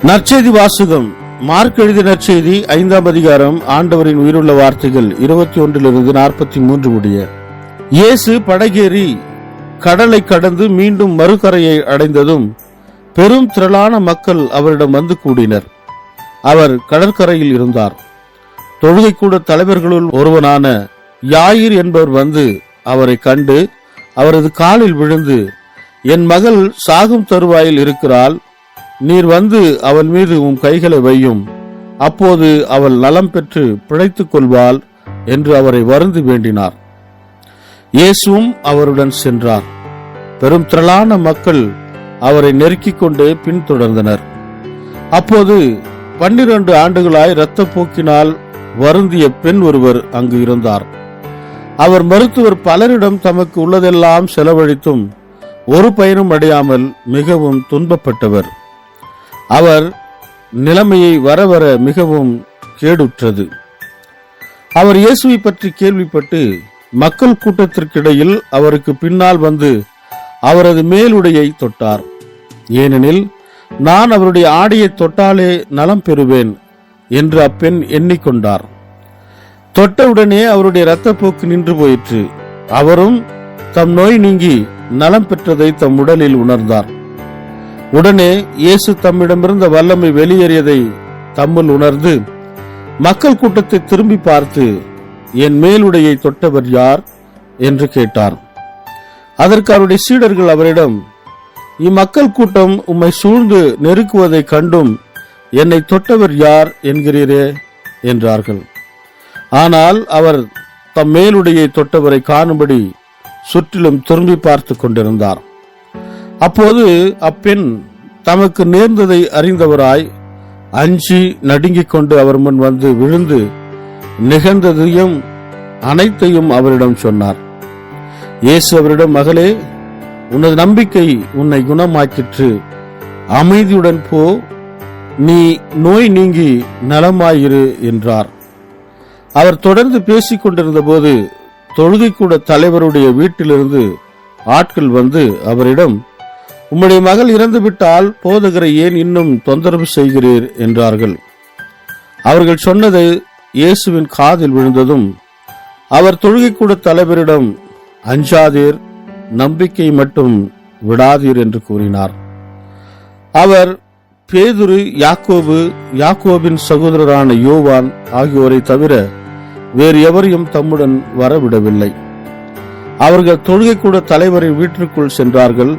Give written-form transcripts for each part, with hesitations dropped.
நற்செய்தி வாசகம். மார்க் எழுதிய நற்செய்தி 5ஆம் அதிகாரம். ஆண்டவரின் உயிருள்ள வார்த்தைகள் 21 43 முடிய. இயேசு படகேறி கடலை கடந்து மீண்டும் மறுகரையை அடைந்ததும் பெரும் திரளான மக்கள் அவரிடம் வந்து கூடினர். அவர் கடற்கரையில் இருந்தார். தொழுகை கூட தலைவர்களுள் ஒருவனான யாயிர் என்பவர் வந்து அவரை கண்டு அவரது காலில் விழுந்து, என் மகள் சாகும் தருவாயில் இருக்கிறாள், நீர் வந்து அவள் மீது உம் கைகளை வையும், அப்போது அவள் நலம் பெற்று பிழைத்துக் கொள்வாள் என்று அவரை வருந்தி வேண்டினார். இயேசுவும் அவருடன் சென்றார். பெரும் திரளான மக்கள் அவரை நெருக்கிக் கொண்டு பின்தொடர்ந்தனர். அப்போது 12 ஆண்டுகளாய் இரத்த போக்கினால் வருந்திய பெண் ஒருவர் அங்கு இருந்தார். அவர் மருத்துவர் பலரிடம் தமக்கு உள்ளதெல்லாம் செலவழித்தும் ஒரு பயனும் அடையாமல் மிகவும் துன்பப்பட்டவர். அவர் நிலைமையை வர வர மிகவும் கேடுற்றது. அவர் இயேசுவை பற்றி கேள்விப்பட்டு மக்கள் கூட்டத்திற்கிடையில் அவருக்கு பின்னால் வந்து அவரது மேலுடையை தொட்டார். ஏனெனில் நான் அவருடைய ஆடையை தொட்டாலே நலம் பெறுவேன் என்று அப்பெண் எண்ணிக்கொண்டார். தொட்டவுடனே அவருடைய இரத்தப்போக்கு நின்று போயிற்று. அவரும் தம் நோய் நீங்கி நலம் பெற்றதை தம் உடலில் உணர்ந்தார். உடனே இயேசு தம்மிடமிருந்த வல்லமை வெளியேறியதை தம்முள் உணர்ந்து மக்கள் கூட்டத்தை திரும்பி பார்த்து, என் மேலுடையை தொட்டவர் யார் என்று கேட்டார். அதற்கு அவருடைய சீடர்கள் அவரிடம், இம்மக்கள் கூட்டம் உம்மை சூழ்ந்து நெருக்குவதை கண்டும் என்னை தொட்டவர் யார் என்கிறீரே என்றார்கள். ஆனால் அவர் தம் மேலுடையை தொட்டவரை காணும்படி சுற்றிலும் திரும்பி பார்த்து கொண்டிருந்தார். அப்போது அப்பெண் தமக்கு நேர்ந்ததை அறிந்தவராய் அஞ்சி நடுங்கிக் கொண்டு அவர் முன் வந்து விழுந்து நிகழ்ந்ததையும் அனைத்தையும் அவரிடம் சொன்னார். இயேசு அவரிடம், மகளே, உனது நம்பிக்கை உன்னை குணமாக்கிற்று, அமைதியுடன் போ, நீ நோய் நீங்கி நலமாயிரு என்றார். அவர் தொடர்ந்து பேசிக் கொண்டிருந்த போது தொழுகை கூட தலைவருடைய வீட்டிலிருந்து ஆட்கள் வந்து அவரிடம், உம்முடைய மகள் இறந்துவிட்டால் போதகரை ஏன் இன்னும் தொந்தரவு செய்கிறீர் என்றார்கள். அவர்கள் சொன்னது இயேசுவின் காதில் விழுந்ததும் அவர் தொழுகை கூட தலைவரிடம், அஞ்சாதீர், நம்பிக்கை மட்டும் விடாதீர் என்று கூறினார். அவர் பேதுரு, யாக்கோபு, யாக்கோபின் சகோதரரான யோவான் ஆகியோரை தவிர வேறு எவரையும் தம்முடன் வரவிடவில்லை. அவர்கள் தொழுகை கூட தலைவரின் வீட்டிற்குள் சென்றார்கள்.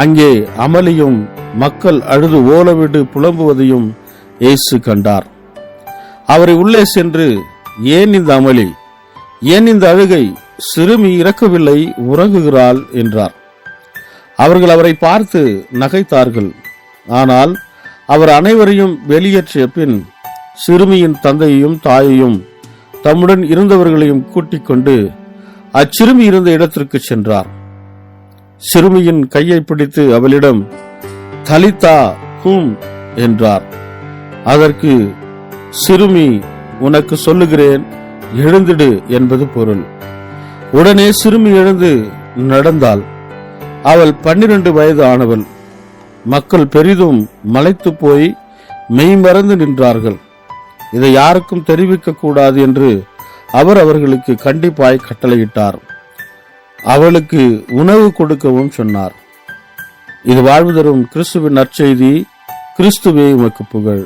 அங்கே அமளியும் மக்கள் அழுது ஓலவிடு புலம்புவதையும் இயேசு கண்டார். அவரை உள்ளே சென்று, ஏன் இந்த அமளி, ஏன் இந்த அழுகை, சிறுமி இறக்கவில்லை, உறங்குகிறாள் என்றார். அவர்கள் அவரை பார்த்து நகைத்தார்கள். ஆனால் அவர் அனைவரையும் வெளியேற்றிய பின் சிறுமியின் தந்தையையும் தாயையும் தம்முடன் இருந்தவர்களையும் கூட்டிக் கொண்டு அச்சிறுமி இருந்த இடத்திற்கு சென்றார். சிறுமியின் கையை பிடித்து அவளிடம், தலித்தா கூம் என்றார். அதற்கு, சிறுமி, உனக்கு சொல்லுகிறேன், எழுந்திடு என்பது பொருள். உடனே சிறுமி எழுந்து நடந்தாள். அவள் 12 வயது ஆனவள். மக்கள் பெரிதும் மலைத்து போய் மெய்மறந்து நின்றார்கள். இதை யாருக்கும் தெரிவிக்க கூடாது என்று அவர் அவர்களுக்கு கண்டிப்பாய் கட்டளையிட்டார். அவளுக்கு உணவு கொடுக்கவும் சொன்னார். இது வாழ்வு தரும் கிறிஸ்துவின் நற்செய்தி. கிறிஸ்துவே உமக்கு புகழ்.